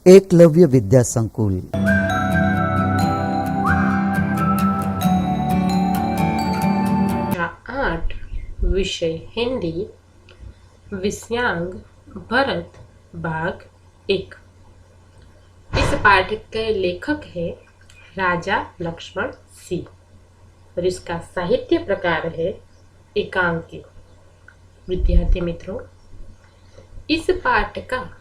एकलव्य विद्या संकुल। कक्षा 8 विषय हिंदी विषयांग भरत भाग 1। इस पाठ के लेखक है राजा लक्ष्मण सी और इसका साहित्य प्रकार है एकांकी। विद्यार्थी मित्रों, इस पाठ का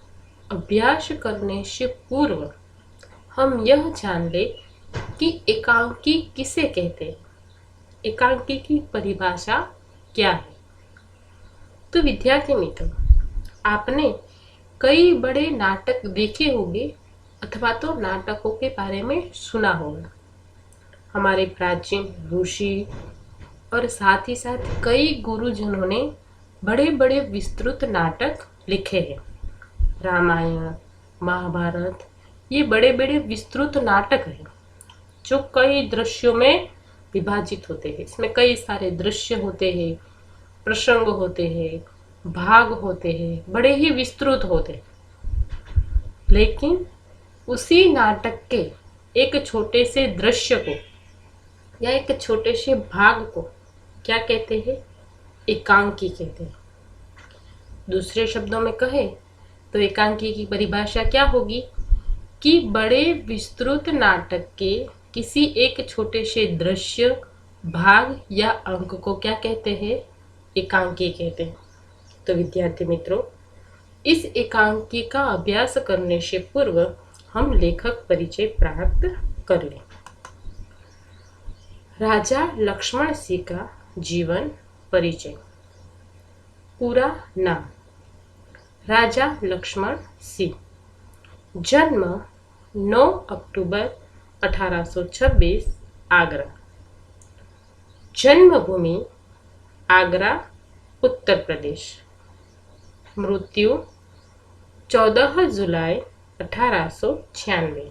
अभ्यास करने से पूर्व हम यह जान ले कि एकांकी किसे कहते हैं, एकांकी की परिभाषा क्या है। तो विद्यार्थी मित्रों, आपने कई बड़े नाटक देखे होंगे अथवा तो नाटकों के बारे में सुना होगा। हमारे प्राचीन ऋषि और साथ ही साथ कई गुरुजनों ने बड़े बड़े विस्तृत नाटक लिखे हैं। रामायण, महाभारत, ये बड़े बड़े विस्तृत नाटक हैं जो कई दृश्यों में विभाजित होते हैं। इसमें कई सारे दृश्य होते हैं, प्रसंग होते हैं, भाग होते हैं, बड़े ही विस्तृत होते हैं। लेकिन उसी नाटक के एक छोटे से दृश्य को या एक छोटे से भाग को क्या कहते हैं? एकांकी कहते हैं। दूसरे शब्दों में कहें तो एकांकी की परिभाषा क्या होगी कि बड़े विस्तृत नाटक के किसी एक छोटे से दृश्य, भाग या अंक को क्या कहते हैं? एकांकी कहते हैं। तो विद्यार्थी मित्रों, इस एकांकी का अभ्यास करने से पूर्व हम लेखक परिचय प्राप्त कर लें। राजा लक्ष्मण सिंह का जीवन परिचय। पूरा नाम राजा लक्ष्मण सिंह, जन्म 9 अक्टूबर 1826 आगरा, जन्मभूमि आगरा उत्तर प्रदेश, मृत्यु 14 जुलाई 1896,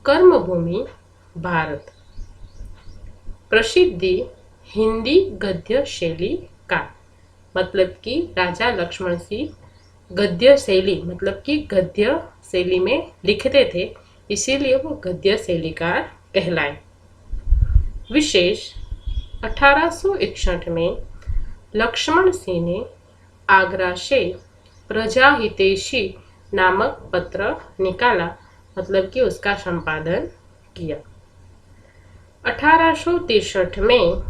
कर्मभूमि भारत, प्रसिद्धि हिंदी गद्य शैली का, मतलब कि राजा लक्ष्मण सिंह गद्य शैली मतलब कि गद्य शैली में लिखते थे, इसीलिए वो गद्य शैलीकार कहलाए। विशेष 1861 में लक्ष्मण सिंह ने आगरा से प्रजाहितैषी नामक पत्र निकाला, मतलब कि उसका संपादन किया। 1863 में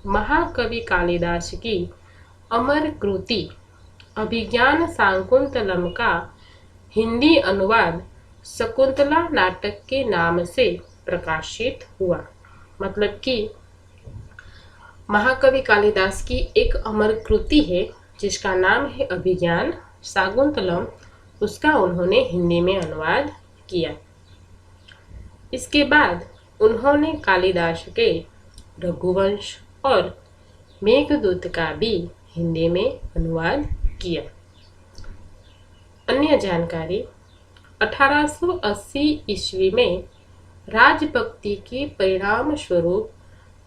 महाकवि कालिदास की अमर कृति अभिज्ञान शाकुंतलम का हिंदी अनुवाद शकुंतला नाटक के नाम से प्रकाशित हुआ। मतलब कि महाकवि कालिदास की एक अमर कृति है जिसका नाम है अभिज्ञान शाकुंतलम, उसका उन्होंने हिंदी में अनुवाद किया। इसके बाद उन्होंने कालिदास के रघुवंश और मेघदूत का भी हिंदी में अनुवाद किया। अन्य जानकारी, 1880 ईस्वी में राजभक्ति के परिणाम स्वरूप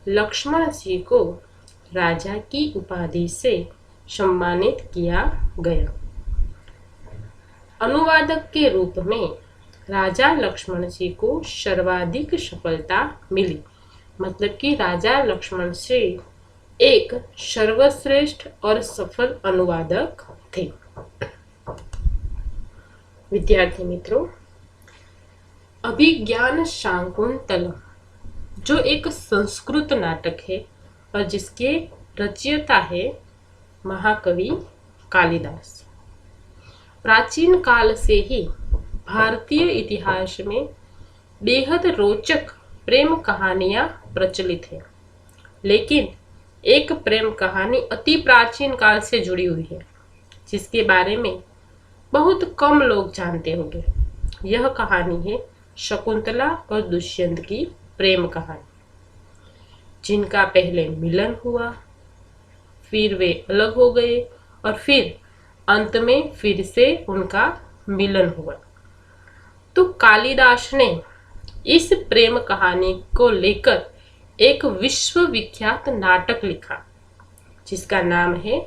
लक्ष्मण सिंह को राजा की उपाधि से सम्मानित किया गया। अनुवादक के रूप में राजा लक्ष्मण सिंह को सर्वाधिक सफलता मिली, मतलब कि राजा लक्ष्मण सिंह एक सर्वश्रेष्ठ और सफल अनुवादक थे। विद्यार्थी मित्रों, अभिज्ञान शाकुंतलम जो एक संस्कृत नाटक है और जिसके रचयिता है महाकवि कालिदास, प्राचीन काल से ही भारतीय इतिहास में बेहद रोचक प्रेम कहानियां प्रचलित है। लेकिन एक प्रेम कहानी अति प्राचीन काल से जुड़ी हुई है जिसके बारे में बहुत कम लोग जानते होंगे। यह कहानी है शकुंतला और दुष्यंत की प्रेम कहानी, जिनका पहले मिलन हुआ, फिर वे अलग हो गए और फिर अंत में फिर से उनका मिलन हुआ। तो कालिदास ने इस प्रेम कहानी को लेकर एक विश्वविख्यात नाटक लिखा जिसका नाम है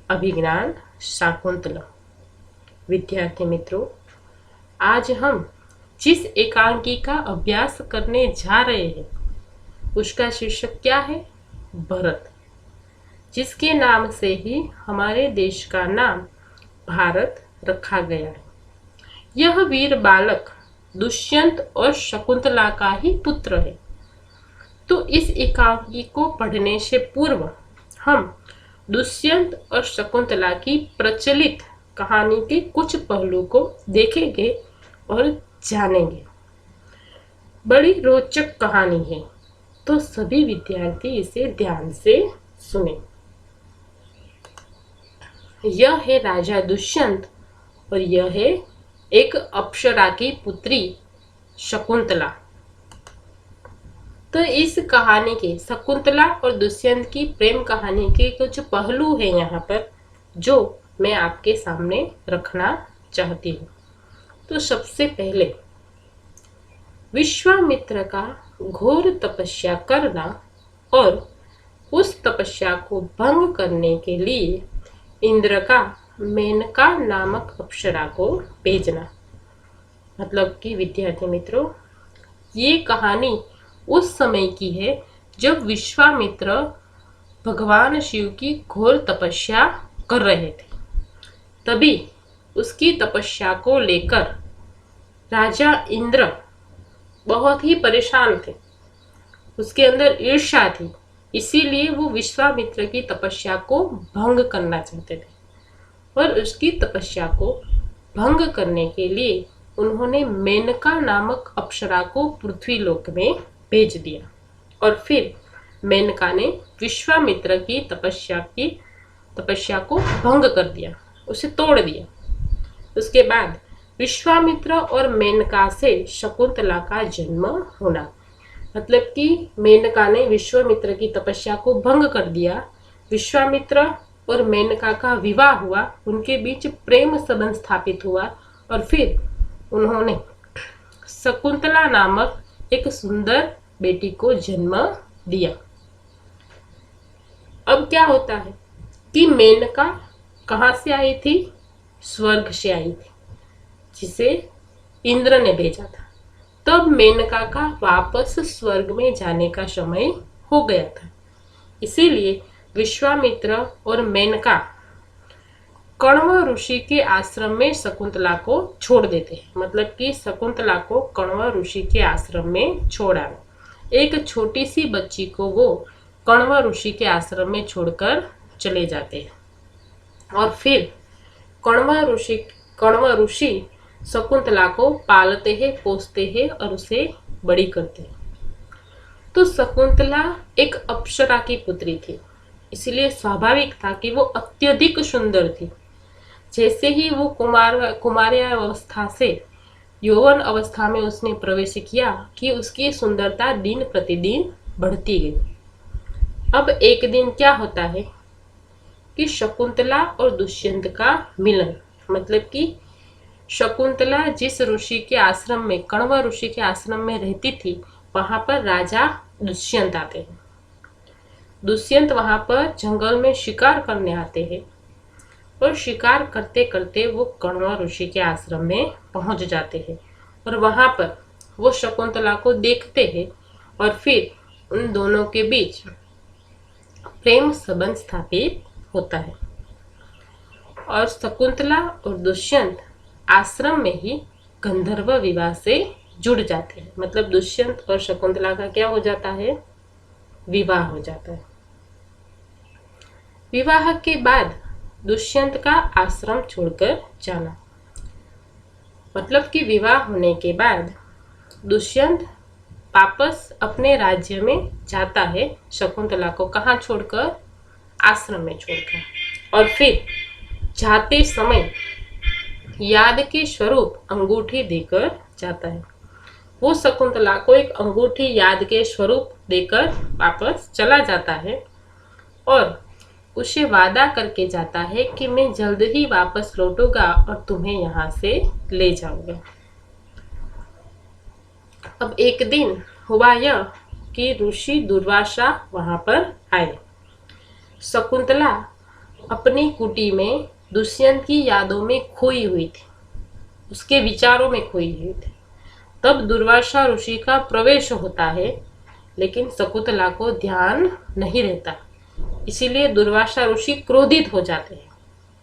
अभिज्ञान शाकुंतलम। विद्यार्थी मित्रों, आज हम जिस एकांकी का अभ्यास करने जा रहे हैं उसका शीर्षक क्या है? भरत, जिसके नाम से ही हमारे देश का नाम भारत रखा गया है। यह वीर बालक दुष्यंत और शकुंतला का ही पुत्र है। तो इस एकांकी को पढ़ने से पूर्व हम दुष्यंत और शकुंतला की प्रचलित कहानी के कुछ पहलू को देखेंगे और जानेंगे। बड़ी रोचक कहानी है, तो सभी विद्यार्थी इसे ध्यान से सुने। यह है राजा दुष्यंत और यह है एक अप्सरा की पुत्री शकुंतला। तो इस कहानी के शकुंतला और दुष्यंत की प्रेम कहानी के कुछ पहलू हैं यहाँ पर जो मैं आपके सामने रखना चाहती हूँ। तो सबसे पहले विश्वामित्र का घोर तपस्या करना और उस तपस्या को भंग करने के लिए इंद्र का मेनका नामक अप्सरा को भेजना। मतलब कि विद्यार्थी मित्रों, ये कहानी उस समय की है जब विश्वामित्र भगवान शिव की घोर तपस्या कर रहे थे। तभी उसकी तपस्या को लेकर राजा इंद्र बहुत ही परेशान थे। उसके अंदर ईर्ष्या थी, इसीलिए वो विश्वामित्र की तपस्या को भंग करना चाहते थे। और उसकी तपस्या को भंग करने के लिए उन्होंने मेनका नामक अप्सरा को पृथ्वीलोक में भेज दिया। और फिर मेनका ने विश्वामित्र की तपस्या को भंग कर दिया, उसे तोड़ दिया। उसके बाद विश्वामित्र और मेनका से शकुंतला का जन्म होना। मतलब कि मेनका ने विश्वामित्र की तपस्या को भंग कर दिया, विश्वामित्र और मेनका का विवाह हुआ, उनके बीच प्रेम संबंध स्थापित हुआ और फिर उन्होंने शकुंतला नामक एक सुंदर बेटी को जन्म दिया। अब क्या होता है कि मेनका कहाँ से आई थी? स्वर्ग से आई थी, जिसे इंद्र ने भेजा था। तब मेनका का वापस स्वर्ग में जाने का समय हो गया था। इसीलिए विश्वामित्र और मेनका कण्व ऋषि के आश्रम में शकुंतला को छोड़ देते हैं। मतलब कि शकुंतला को कण्व ऋषि के आश्रम में छोड़ आना। एक छोटी सी बच्ची को वो कण्व ऋषि के आश्रम में छोड़कर चले जाते हैं। और फिर कण्व ऋषि शकुंतला को पालते हैं, पोसते हैं और उसे बड़ी करते हैं। तो शकुंतला एक अप्सरा की पुत्री थी, इसलिए स्वाभाविक था कि वो अत्यधिक सुंदर थी। जैसे ही वो कुमार्या अवस्था से यौवन अवस्था में उसने प्रवेश किया कि उसकी सुंदरता दिन प्रतिदिन बढ़ती गई। अब एक दिन क्या होता है कि शकुंतला और दुष्यंत का मिलन। मतलब कि शकुंतला जिस ऋषि के आश्रम में, कण्व ऋषि के आश्रम में रहती थी, वहां पर राजा दुष्यंत आते हैं। दुष्यंत वहां पर जंगल में शिकार करने आते हैं और शिकार करते करते वो कण्व ऋषि के आश्रम में पहुंच जाते हैं और वहां पर वो शकुंतला को देखते हैं और फिर उन दोनों के बीच प्रेम संबंध स्थापित होता है। और शकुंतला और दुष्यंत आश्रम में ही गंधर्व विवाह से जुड़ जाते हैं। मतलब दुष्यंत और शकुंतला का क्या हो जाता है? विवाह हो जाता है। विवाह के बाद दुष्यंत का आश्रम छोड़कर जाना। मतलब कि विवाह होने के बाद दुष्यंत वापस अपने राज्य में जाता है, शकुंतला को कहाँ छोड़कर? आश्रम में छोड़कर। और फिर जाते समय याद के स्वरूप अंगूठी देकर जाता है। वो शकुंतला को एक अंगूठी याद के स्वरूप देकर वापस चला जाता है और उसे वादा करके जाता है कि मैं जल्द ही वापस लौटूंगा और तुम्हें यहाँ से ले जाऊंगा। अब एक दिन हुआ यह कि ऋषि दुर्वासा वहां पर आए। शकुंतला अपनी कुटी में दुष्यंत की यादों में खोई हुई थी। उसके विचारों में खोई हुई थी। तब दुर्वासा ऋषि का प्रवेश होता है, लेकिन शकुंतला को ध्यान नहीं रहता। इसीलिए दुर्वासा ऋषि क्रोधित हो जाते हैं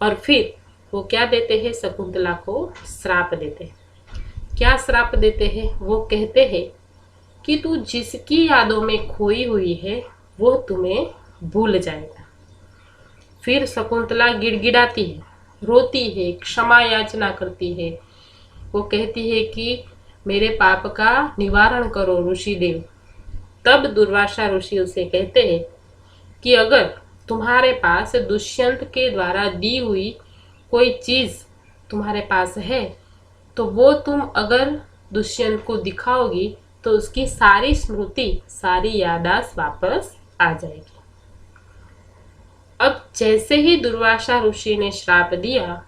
और फिर वो क्या देते हैं, शकुंतला को श्राप देते हैं। क्या श्राप देते हैं? वो कहते हैं कि तू जिसकी यादों में खोई हुई है वो तुम्हें भूल जाएगा। फिर शकुंतला गिड़गिड़ाती है, रोती है, क्षमा याचना करती है। वो कहती है कि मेरे पाप का निवारण करो ऋषि देव। तब दुर्वासा ऋषि उसे कहते हैं कि अगर तुम्हारे पास दुष्यंत के द्वारा दी हुई कोई चीज तुम्हारे पास है तो वो तुम अगर दुष्यंत को दिखाओगी तो उसकी सारी स्मृति, सारी यादाश्त वापस आ जाएगी। अब जैसे ही दुर्वासा ऋषि ने श्राप दिया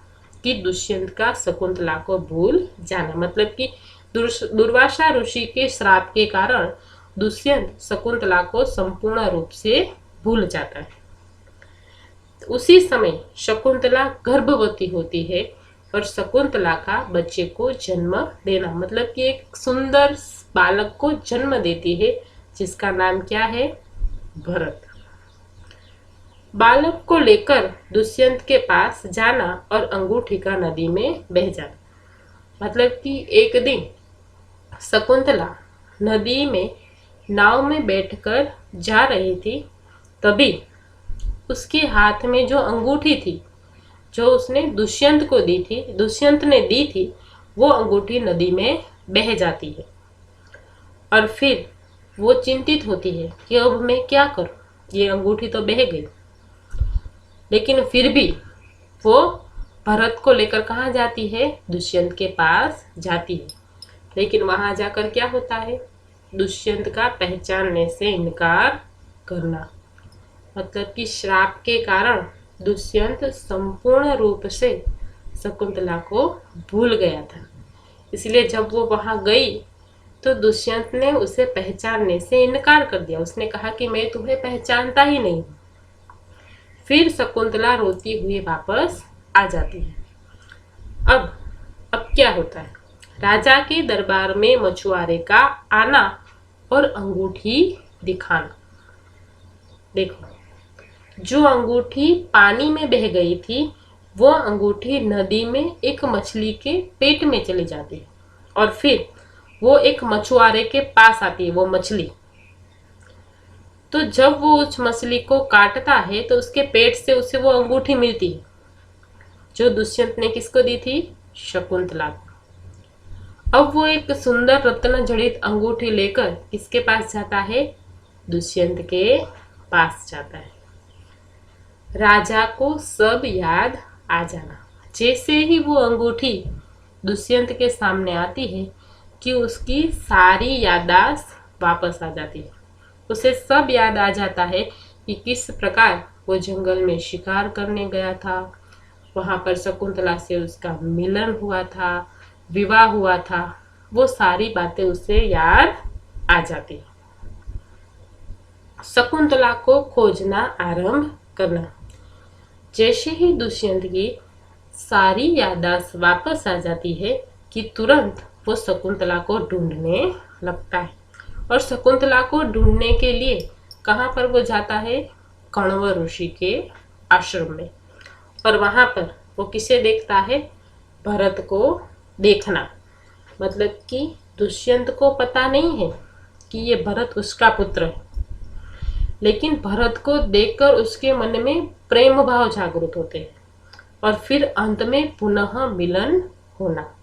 कि दुष्यंत का शकुंतला को भूल जाना, मतलब कि दुर्वासा ऋषि के श्राप के कारण दुष्यंत शकुंतला को संपूर्ण रूप से भूल जाता है। उसी समय शकुंतला गर्भवती होती है और शकुंतला का बच्चे को जन्म देना, मतलब कि एक सुंदर बालक को जन्म देती है जिसका नाम क्या है, भरत। बालक को लेकर दुष्यंत के पास जाना और अंगूठी का नदी में बह जाना, मतलब कि एक दिन शकुंतला नदी में नाव में बैठकर जा रही थी, तभी उसके हाथ में जो अंगूठी थी जो उसने दुष्यंत को दी थी, दुष्यंत ने दी थी, वो अंगूठी नदी में बह जाती है। और फिर वो चिंतित होती है कि अब मैं क्या करूं, ये अंगूठी तो बह गई। लेकिन फिर भी वो भरत को लेकर कहाँ जाती है, दुष्यंत के पास जाती है। लेकिन वहां जाकर क्या होता है, दुष्यंत का पहचानने से इनकार करना, मतलब कि श्राप के कारण दुष्यंत संपूर्ण रूप से शकुंतला को भूल गया था। इसलिए जब वो वहां गई तो दुष्यंत ने उसे पहचानने से इनकार कर दिया। उसने कहा कि मैं तुम्हें पहचानता ही नहीं। फिर शकुंतला रोती हुई वापस आ जाती है। अब क्या होता है, राजा के दरबार में मछुआरे का आना और अंगूठी दिखाना। देखो, जो अंगूठी पानी में बह गई थी वो अंगूठी नदी में एक मछली के पेट में चली जाती है और फिर वो एक मछुआरे के पास आती है वो मछली। तो जब वो उस मछली को काटता है तो उसके पेट से उसे वो अंगूठी मिलती है जो दुष्यंत ने किसको दी थी, शकुंतला को। अब वो एक सुंदर रत्न जड़ित अंगूठी लेकर किसके पास जाता है, दुष्यंत के पास जाता है। राजा को सब याद आ जाना। जैसे ही वो अंगूठी दुष्यंत के सामने आती है कि उसकी सारी यादाश्त वापस आ जाती है। उसे सब याद आ जाता है कि किस प्रकार वो जंगल में शिकार करने गया था, वहां पर शकुंतला से उसका मिलन हुआ था, विवाह हुआ था। वो सारी बातें उसे याद आ जाती है। शकुंतला को खोजना आरंभ करना। जैसे ही दुष्यंत की सारी यादाश्त वापस आ जाती है कि तुरंत वो शकुंतला को ढूंढने लगता है। और शकुंतला को ढूंढने के लिए कहाँ पर वो जाता है, कण्व ऋषि के आश्रम में। और वहां पर वो किसे देखता है, भरत को देखना। मतलब कि दुष्यंत को पता नहीं है कि ये भरत उसका पुत्र है, लेकिन भरत को देखकर उसके मन में प्रेम भाव जागृत होते हैं और फिर अंत में पुनः मिलन होना।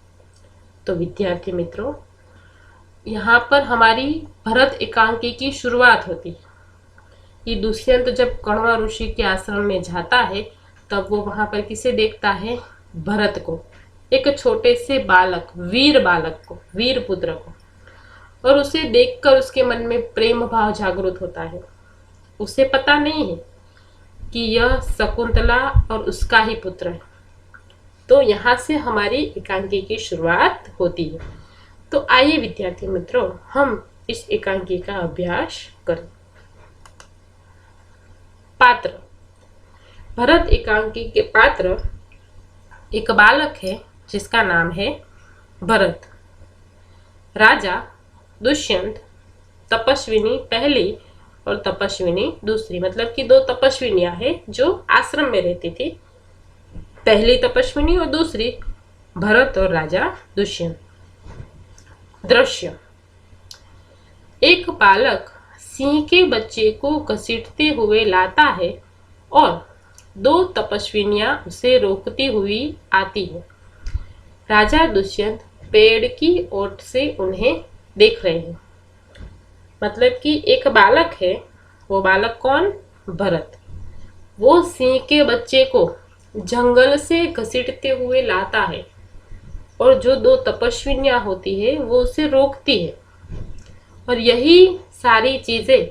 तो विद्यार्थी मित्रों, यहाँ पर हमारी भरत एकांकी की शुरुआत होती है कि दुष्यंत जब कण्व ऋषि के आश्रम में जाता है तब वो वहां पर किसे देखता है, भरत को, एक छोटे से बालक, वीर बालक को, वीर पुत्र को। और उसे देखकर उसके मन में प्रेम भाव जागृत होता है। उसे पता नहीं है कि यह शकुंतला और उसका ही पुत्र है। तो यहाँ से हमारी एकांकी की शुरुआत होती है। तो आइए विद्यार्थी मित्रों, हम इस एकांकी का अभ्यास करें। पात्र। भरत एकांकी के पात्र एक बालक है जिसका नाम है भरत। राजा दुष्यंत तपस्विनी पहली और तपस्विनी दूसरी, मतलब कि दो तपस्विनियां हैं जो आश्रम में रहती थी, पहली तपस्विनी और दूसरी भरत और राजा दुष्यंत। दृश्य, एक बालक सिंह के बच्चे को घसीटते हुए लाता है और दो तपस्विनियां उसे रोकती हुई आती है। राजा दुष्यंत पेड़ की ओट से उन्हें देख रहे हैं। मतलब कि एक बालक है, वो बालक कौन? भरत। वो सिंह के बच्चे को जंगल से घसीटते हुए लाता है और जो दो तपस्विनियां होती है वो उसे रोकती है। और यही सारी चीजें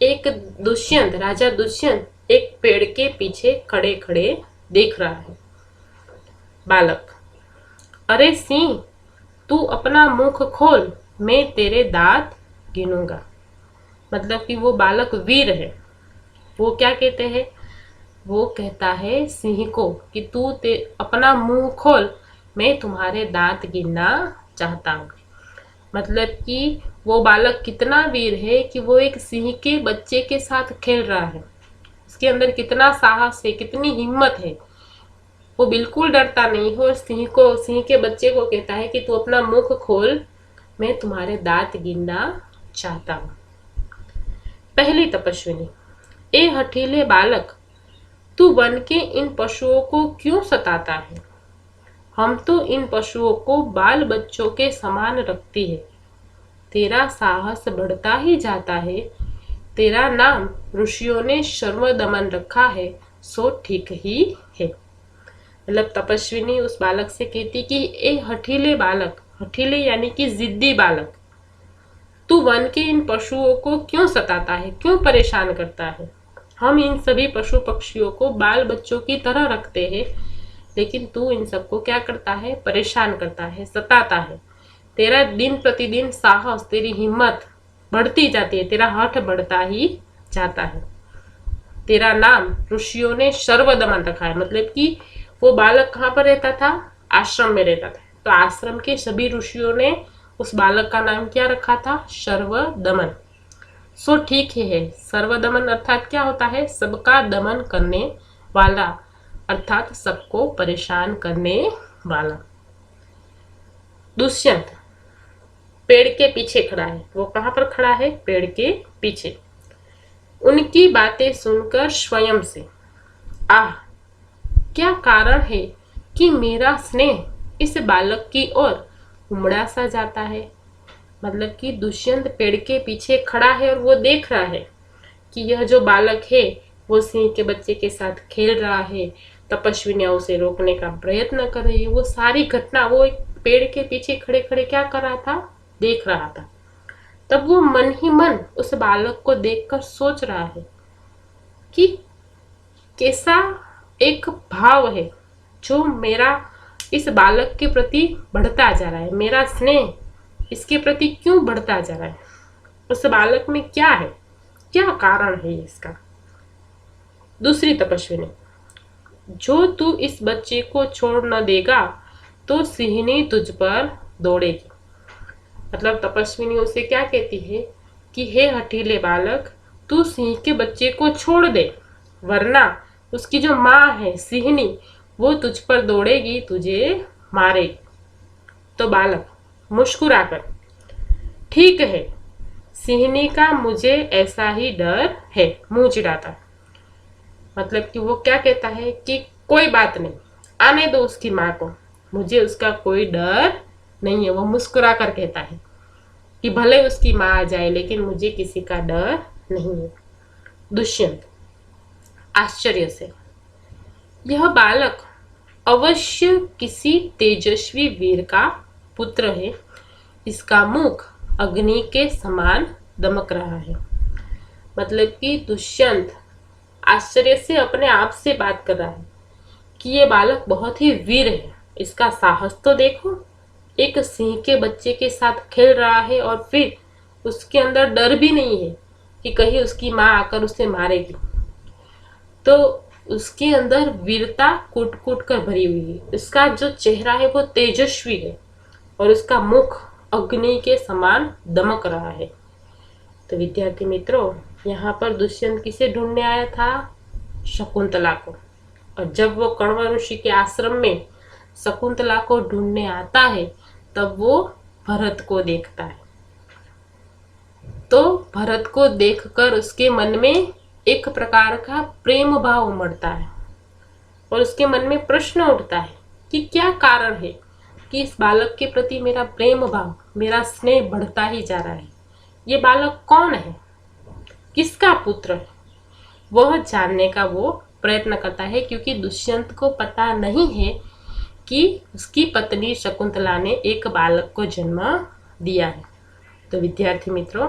एक दुष्यंत, राजा दुष्यंत एक पेड़ के पीछे खड़े खड़े देख रहा है। बालक, अरे सिंह, तू अपना मुख खोल, मैं तेरे दांत गिनूंगा। मतलब कि वो बालक वीर है। वो क्या कहते हैं? वो कहता है सिंह को कि तू अपना मुंह खोल, मैं तुम्हारे दांत गिनना चाहता हूँ। मतलब कि वो बालक कितना वीर है कि वो एक सिंह के बच्चे के साथ खेल रहा है। उसके अंदर कितना साहस है, कितनी हिम्मत है। वो बिल्कुल डरता नहीं है और सिंह के बच्चे को कहता है कि तू अपना मुख खोल, मैं तुम्हारे दांत गिनना चाहता हूँ। पहली तपस्विनी, ए हठीले बालक, तू वन के इन पशुओं को क्यों सताता है? हम तो इन पशुओं को बाल बच्चों के समान रखती है। तेरा साहस बढ़ता ही जाता है। तेरा नाम ऋषियों ने शर्वदमन रखा है, सो ठीक ही है। मतलब तपस्विनी उस बालक से कहती कि ए हठीले बालक, हठीले यानी कि जिद्दी बालक, तू वन के इन पशुओं को क्यों सताता है, क्यों परेशान करता है? हम इन सभी पशु पक्षियों को बाल बच्चों की तरह रखते हैं, लेकिन तू इन सबको क्या करता है? परेशान करता है, सताता है। तेरा दिन प्रतिदिन साहस, तेरी हिम्मत बढ़ती जाती है, तेरा हठ बढ़ता ही जाता है। तेरा नाम ऋषियों ने सर्वदमन रखा है। मतलब कि वो बालक कहाँ पर रहता था? आश्रम में रहता था। तो आश्रम के सभी ऋषियों ने उस बालक का नाम क्या रखा था? सर्वदमन। सो ठीक ही है। सर्वदमन अर्थात क्या होता है? सबका दमन करने वाला, अर्थात सबको परेशान करने वाला। दुष्यंत पेड़ के पीछे खड़ा है। वो कहाँ पर खड़ा है? पेड़ के पीछे। उनकी बातें सुनकर स्वयं से, आह, क्या कारण है कि मेरा स्नेह इस बालक की ओर उमड़ा सा जाता है। मतलब कि दुष्यंत पेड़ के पीछे खड़ा है और वो देख रहा है कि यह जो बालक है वो सिंह के बच्चे के साथ खेल रहा है, तपस्विनियां उसे रोकने का प्रयत्न कर रही है। वो सारी घटना वो एक पेड़ के पीछे खड़े खड़े क्या कर रहा था? देख रहा था। तब वो मन ही मन उस बालक को देखकर सोच रहा है कि कैसा एक भाव है जो मेरा इस बालक के प्रति बढ़ता जा रहा है। मेरा स्नेह इसके प्रति क्यों बढ़ता जा रहा है? उस बालक में क्या है? क्या कारण है इसका? दूसरी तपस्विनी, जो तू इस बच्चे को छोड़ न देगा तो सिंहनी तुझ पर दौड़ेगी। मतलब तपस्विनी उसे क्या कहती है कि हे हठीले बालक, तू सिंह के बच्चे को छोड़ दे, वरना उसकी जो माँ है सिंहनी वो तुझ पर दौड़ेगी, तुझे मारेगी। तो बालक मुस्कुराकर, ठीक है, सिंहनी का मुझे ऐसा ही डर है, मुंह चिढ़ाता। मतलब कि वो क्या कहता है कि कोई बात नहीं, आने दो उसकी माँ को, मुझे उसका कोई डर नहीं है। वो मुस्कुरा कर कहता है कि भले उसकी माँ आ जाए लेकिन मुझे किसी का डर नहीं है। दुष्यंत आश्चर्य से, यह बालक अवश्य किसी तेजस्वी वीर का पुत्र है। इसका मुख अग्नि के समान दमक रहा है। मतलब कि दुष्यंत आश्चर्य से अपने आप से बात कर रहा है कि ये बालक बहुत ही वीर है। इसका साहस तो देखो, एक सिंह के बच्चे के साथ खेल रहा है और फिर उसके अंदर डर भी नहीं है कि कहीं उसकी माँ आकर उसे मारेगी। तो उसके अंदर वीरता कूट कूट कर भरी हुई है। उसका जो चेहरा है वो तेजस्वी है और उसका मुख अग्नि के समान दमक रहा है। तो विद्यार्थी मित्रों, यहाँ पर दुष्यंत किसे ढूंढने आया था? शकुंतला को। और जब वो कण्व ऋषि के आश्रम में शकुंतला को ढूंढने आता है तब वो भरत को देखता है। तो भरत को देखकर उसके मन में एक प्रकार का प्रेम भाव उमड़ता है और उसके मन में प्रश्न उठता है कि क्या कारण है कि इस बालक के प्रति मेरा प्रेम भाव, मेरा स्नेह बढ़ता ही जा रहा है। ये बालक कौन है, किसका पुत्र है? वह जानने का वो प्रयत्न करता है, क्योंकि दुष्यंत को पता नहीं है कि उसकी पत्नी शकुंतला ने एक बालक को जन्म दिया है। तो विद्यार्थी मित्रों,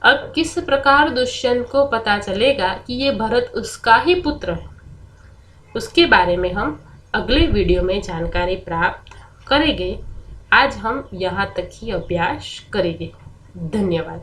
अब किस प्रकार दुष्यंत को पता चलेगा कि ये भरत उसका ही पुत्र है, उसके बारे में हम अगले वीडियो में जानकारी प्राप्त करेंगे। आज हम यहाँ तक ही अभ्यास करेंगे। धन्यवाद।